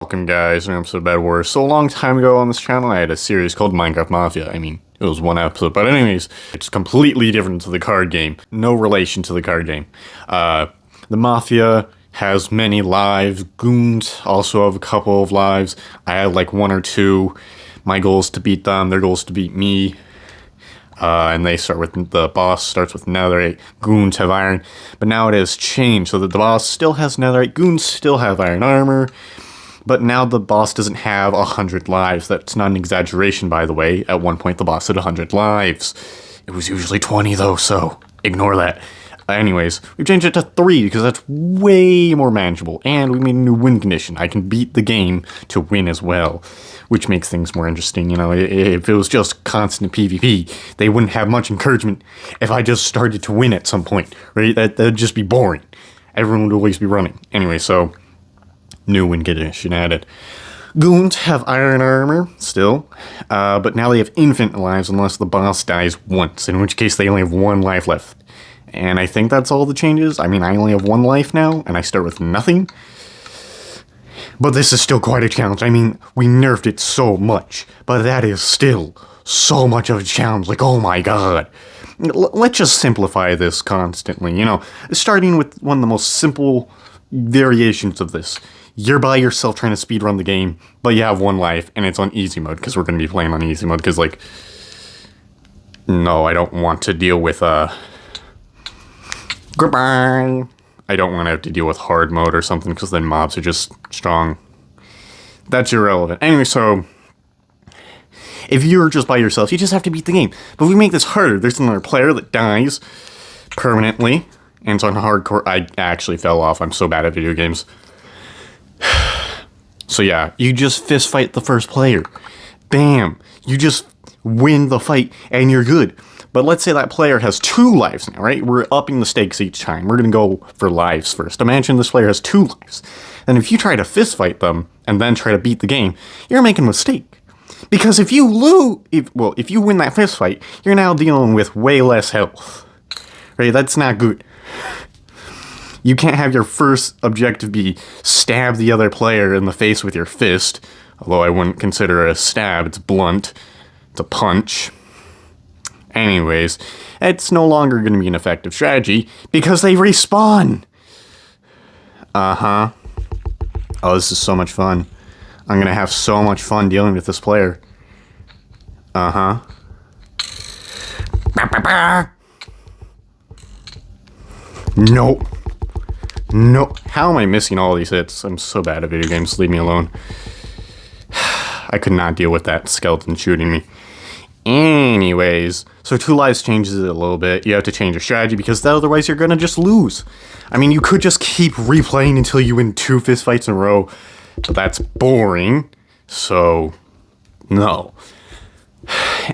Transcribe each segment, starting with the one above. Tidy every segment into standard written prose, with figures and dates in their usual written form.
Welcome guys to an episode of Bad Wars. So a long time ago on this channel I had a series called Minecraft Mafia. I mean, it was one episode, but anyways, it's completely different to the card game. No relation to the card game. The Mafia has many lives. Goons also have a couple of lives. I had like one or two. My goal is to beat them, their goal is to beat me. And they start with, the boss starts with netherite, goons have iron, but now it has changed so that the boss still has netherite, goons still have iron armor. But now the boss doesn't have 100 lives. That's not an exaggeration, by the way. At one point, the boss had 100 lives. It was usually 20, though, so ignore that. Anyways, we've changed it to 3 because that's way more manageable. And we made a new win condition. I can beat the game to win as well, which makes things more interesting. You know, if it was just constant PvP, they wouldn't have much encouragement if I just started to win at some point, right? That'd just be boring. Everyone would always be running. Anyway, so new win condition added. Goons have iron armor still, but now they have infinite lives unless the boss dies once, in which case they only have 1 life left. And I think that's all the changes. I mean, I only have 1 life now, and I start with nothing. But this is still quite a challenge. I mean, we nerfed it so much, but that is still so much of a challenge. Like, oh my god. Let's just simplify this constantly, you know, starting with one of the most simple variations of this. You're by yourself trying to speedrun the game, but you have 1 life, and it's on easy mode, because we're going to be playing on easy mode, because, like, no, I don't want to deal with, goodbye. I don't want to have to deal with hard mode or something, because then mobs are just strong. That's irrelevant. Anyway, so, if you're just by yourself, you just have to beat the game. But if we make this harder, there's another player that dies permanently, and it's on hardcore. I actually fell off. I'm so bad at video games. So yeah, you just fist fight the first player. Bam! You just win the fight and you're good. But let's say that player has 2 lives now, right? We're upping the stakes each time. We're gonna go for lives first. Imagine this player has 2 lives. And if you try to fist fight them and then try to beat the game, you're making a mistake. Because if you if you win that fist fight, you're now dealing with way less health. Right? That's not good. You can't have your first objective be stab the other player in the face with your fist. Although I wouldn't consider it a stab, it's blunt. It's a punch. Anyways, it's no longer going to be an effective strategy because they respawn. Uh-huh. Oh, this is so much fun. I'm going to have so much fun dealing with this player. Uh-huh. Nope. No, how am I missing all these hits? I'm so bad at video games, leave me alone. I could not deal with that skeleton shooting me. Anyways, so 2 lives changes it a little bit. You have to change your strategy because otherwise you're gonna just lose. I mean, you could just keep replaying until you win 2 fistfights in a row, but that's boring, so no.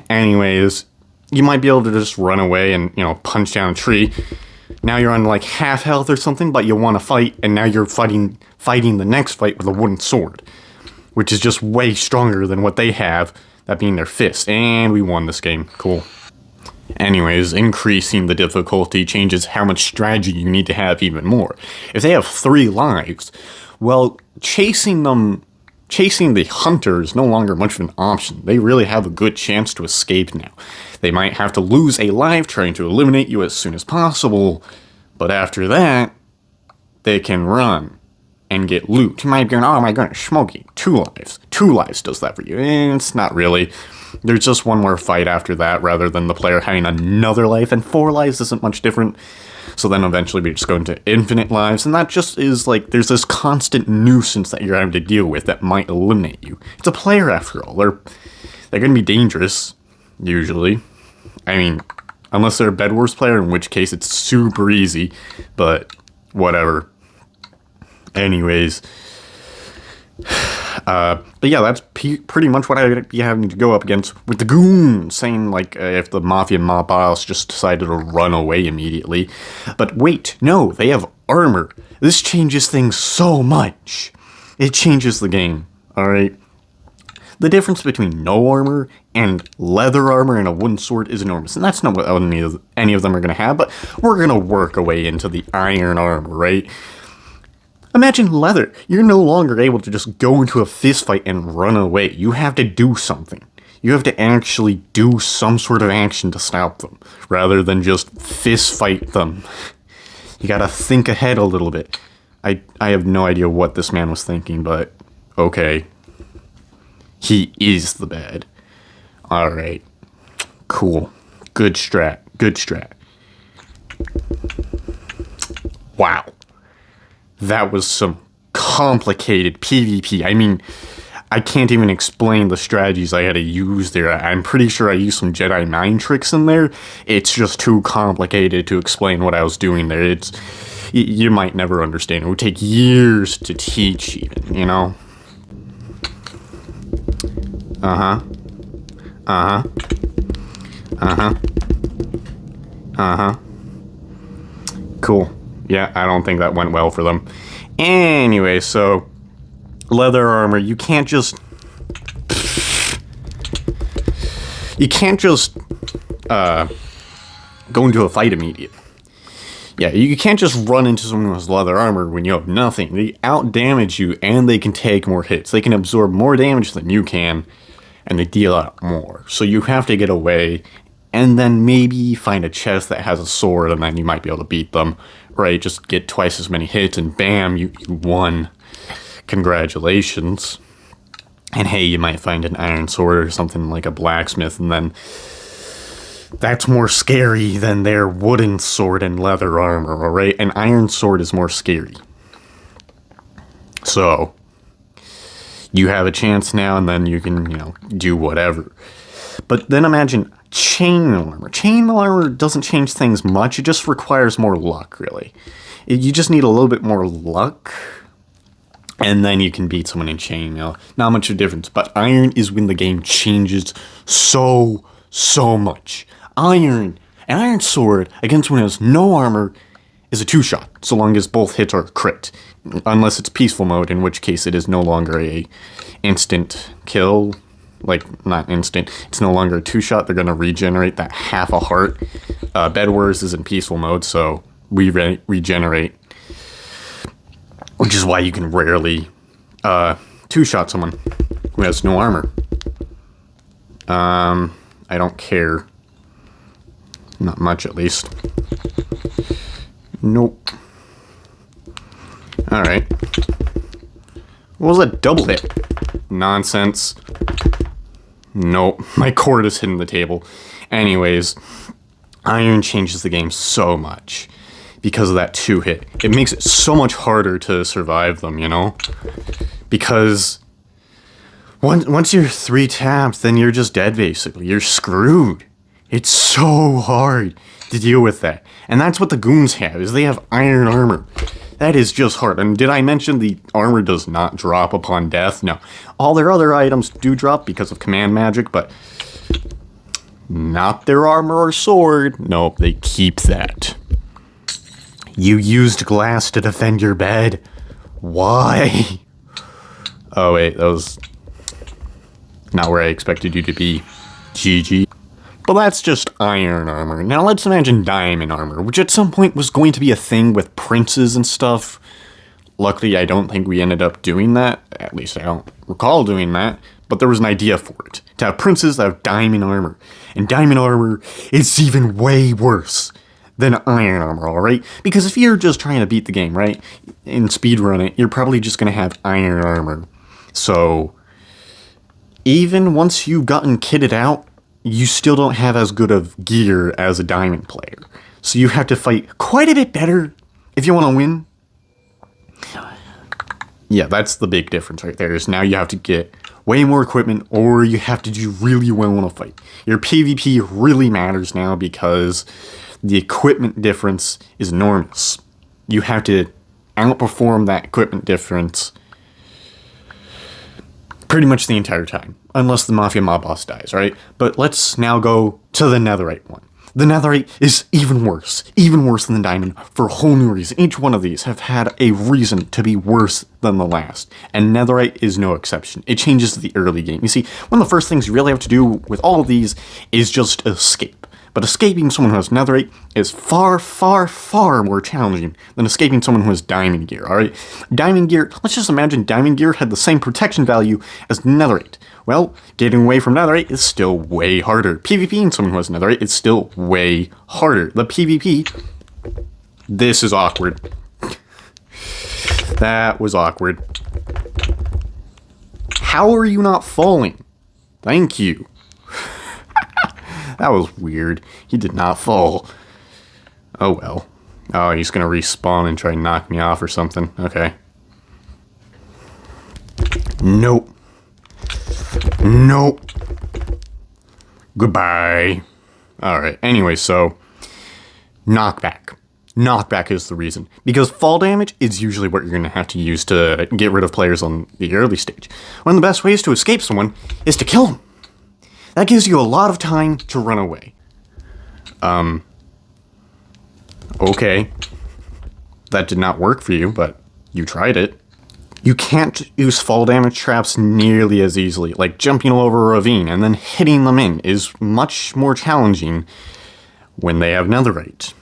Anyways, you might be able to just run away and, you know, punch down a tree. Now you're on like half health or something, but you want to fight, and now you're fighting the next fight with a wooden sword, which is just way stronger than what they have, that being their fist. And we won this game. Cool. Anyways, increasing the difficulty changes how much strategy you need to have even more. If they have 3 lives, well, chasing the hunter is no longer much of an option. They really have a good chance to escape now. They might have to lose a life trying to eliminate you as soon as possible, but after that, they can run and get loot. You might be going, oh my goodness, Smokey, 2 lives. 2 lives does that for you. It's not really. There's just one more fight after that rather than the player having another life, and 4 lives isn't much different. So then eventually we just go into infinite lives, and that just is like, there's this constant nuisance that you're having to deal with that might eliminate you. It's a player after all. They're going to be dangerous, usually. I mean, unless they're a Bed Wars player, in which case it's super easy, but whatever. Anyways. But yeah, that's pretty much what I'd be having to go up against with the goons, saying like if the Mafia mob boss just decided to run away immediately. But wait, no, they have armor. This changes things so much. It changes the game, alright? The difference between no armor and leather armor and a wooden sword is enormous, and that's not what any of them are going to have, but we're going to work our way into the iron armor, right? Imagine leather. You're no longer able to just go into a fist fight and run away. You have to do something. You have to actually do some sort of action to stop them, rather than just fist fight them. You gotta think ahead a little bit. I have no idea what this man was thinking, but okay. He is the bad. Alright. Cool. Good strat. Good strat. Wow. That was some complicated PvP. I mean, I can't even explain the strategies I had to use there. I'm pretty sure I used some Jedi mind tricks in there. It's just too complicated to explain what I was doing there. You might never understand. It would take years to teach even, you know? Uh-huh. Uh-huh. Uh-huh. Uh-huh. Cool. Yeah, I don't think that went well for them. Anyway, so leather armor, you can't just go into a fight immediately. Yeah, you can't just run into someone who has leather armor when you have nothing. They outdamage you, and they can take more hits. They can absorb more damage than you can, and they deal out more. So you have to get away, and then maybe find a chest that has a sword, and then you might be able to beat them. Right, just get twice as many hits, and bam, you won. Congratulations. And hey, you might find an iron sword or something like a blacksmith, and then that's more scary than their wooden sword and leather armor, alright? An iron sword is more scary. So, you have a chance now, and then you can, do whatever. But then imagine chainmail armor. Chainmail armor doesn't change things much, it just requires more luck, really. You just need a little bit more luck, and then you can beat someone in chainmail. Not much of a difference, but iron is when the game changes so much. An iron sword against someone who has no armor is a 2-shot, so long as both hits are crit. Unless it's peaceful mode, in which case it is no longer a instant kill. Like, not instant. It's no longer a 2-shot. They're going to regenerate that half a heart. Bed Wars is in peaceful mode, so we regenerate. Which is why you can rarely 2-shot someone who has no armor. I don't care. Not much, at least. Nope. Alright. What was that double hit? Nonsense. Nope. My cord is hitting the table. Anyways, iron changes the game so much because of that 2-hit. It makes it so much harder to survive them, Because once you're 3 taps, then you're just dead, basically. You're screwed. It's so hard to deal with that. And that's what the goons have, is they have iron armor. That is just hard. And did I mention the armor does not drop upon death? No. All their other items do drop because of command magic, but not their armor or sword. Nope, they keep that. You used glass to defend your bed. Why? Oh wait, that was not where I expected you to be. GG. But that's just iron armor. Now let's imagine diamond armor, which at some point was going to be a thing with princes and stuff. Luckily, I don't think we ended up doing that. At least I don't recall doing that. But there was an idea for it. To have princes that have diamond armor. And diamond armor is even way worse than iron armor, alright? Because if you're just trying to beat the game, right? And speedrun it, you're probably just going to have iron armor. So, even once you've gotten kitted out, you still don't have as good of gear as a diamond player. So you have to fight quite a bit better if you want to win. Yeah, that's the big difference right there, is now you have to get way more equipment, or you have to do really well in a fight. Your PvP really matters now because the equipment difference is enormous. You have to outperform that equipment difference pretty much the entire time, unless the Mafia mob boss dies, right? But let's now go to the netherite one. The netherite is even worse than the diamond for a whole new reason. Each one of these have had a reason to be worse than the last, and netherite is no exception. It changes the early game. You see, one of the first things you really have to do with all of these is just escape. But escaping someone who has netherite is far, far, far more challenging than escaping someone who has diamond gear, alright? Diamond gear, let's just imagine diamond gear had the same protection value as netherite. Well, getting away from netherite is still way harder. PvPing someone who has netherite is still way harder. The PvP, this is awkward. That was awkward. How are you not falling? Thank you. That was weird. He did not fall. Oh well. Oh, he's gonna respawn and try and knock me off or something. Okay. Nope. Nope. Goodbye. Alright, anyway, so knockback. Knockback is the reason. Because fall damage is usually what you're going to have to use to get rid of players on the early stage. One of the best ways to escape someone is to kill them. That gives you a lot of time to run away. Okay. That did not work for you, but you tried it. You can't use fall damage traps nearly as easily. Like jumping over a ravine and then hitting them in is much more challenging when they have netherite.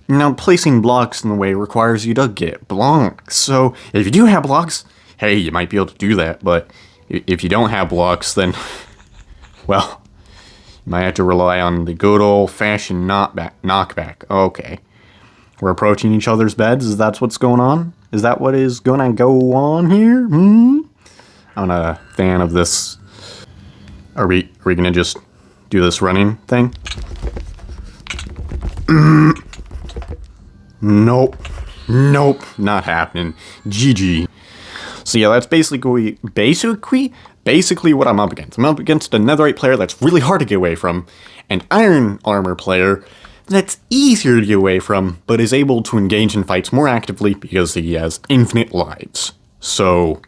Now, placing blocks in the way requires you to get blocks. So, if you do have blocks, hey, you might be able to do that. But if you don't have blocks, then, well, you might have to rely on the good old-fashioned knockback. Okay. We're approaching each other's beds? Is that what's going on? Is that what is gonna go on here? I'm not a fan of this. Are we gonna just do this running thing? Nope. Nope. Not happening. GG. So yeah, that's basically what I'm up against. I'm up against a netherite player that's really hard to get away from, an iron armor player that's easier to get away from, but is able to engage in fights more actively because he has infinite lives. So,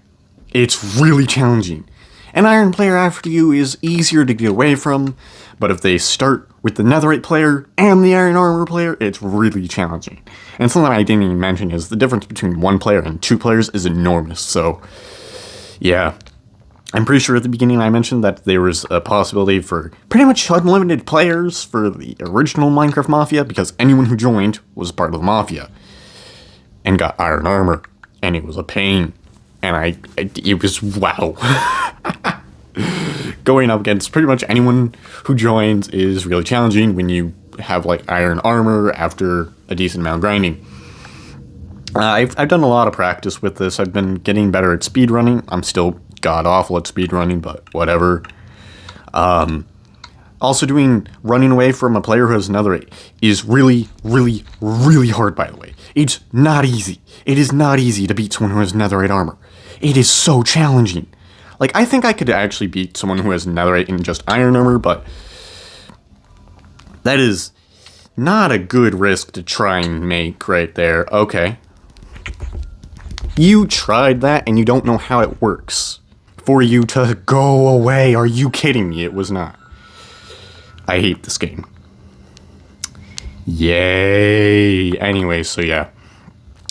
it's really challenging. An iron player after you is easier to get away from, but if they start with the netherite player and the iron armor player, it's really challenging. And something I didn't even mention is the difference between one player and two players is enormous, so yeah. I'm pretty sure at the beginning I mentioned that there was a possibility for pretty much unlimited players for the original Minecraft Mafia, because anyone who joined was part of the Mafia and got iron armor, and it was a pain, and it was wow. Going up against pretty much anyone who joins is really challenging when you have like iron armor after a decent amount of grinding. I've done a lot of practice with this. I've been getting better at speedrunning. I'm still god-awful at speedrunning, but whatever. Also doing running away from a player who has netherite is really, really, really hard, by the way. It's not easy. It is not easy to beat someone who has netherite armor. It is so challenging. Like, I think I could actually beat someone who has netherite in just iron armor, but that is not a good risk to try and make right there. Okay. You tried that and you don't know how it works. For you to go away. Are you kidding me? It was not. I hate this game. Yay. Anyway, so yeah.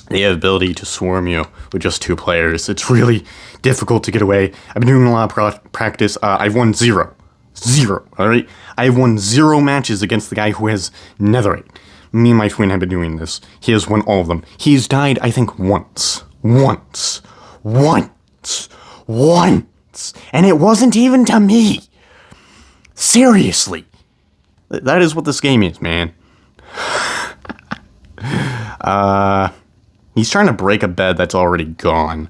They have the ability to swarm you with just two players. It's really difficult to get away. I've been doing a lot of practice. I've won 0. 0, alright? I've won 0 matches against the guy who has netherite. Me and my twin have been doing this. He has won all of them. He's died, I think, once. Once. And it wasn't even to me. Seriously. That is what this game is, man. He's trying to break a bed that's already gone.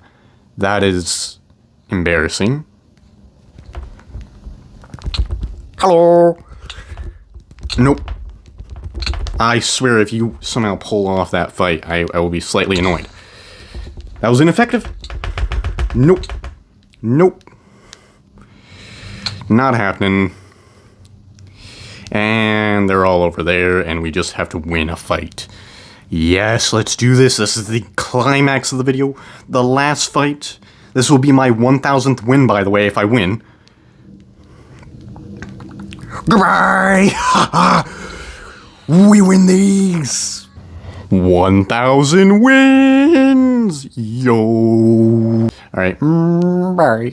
That is embarrassing. Hello. Nope. I swear if you somehow pull off that fight, I will be slightly annoyed. That was ineffective. Nope. Nope. Not happening. And they're all over there, and we just have to win a fight. Yes, let's do this. This is the climax of the video. The last fight. This will be my 1000th win, by the way, if I win. Goodbye! We win these! 1000 wins! Yo! Alright, bye.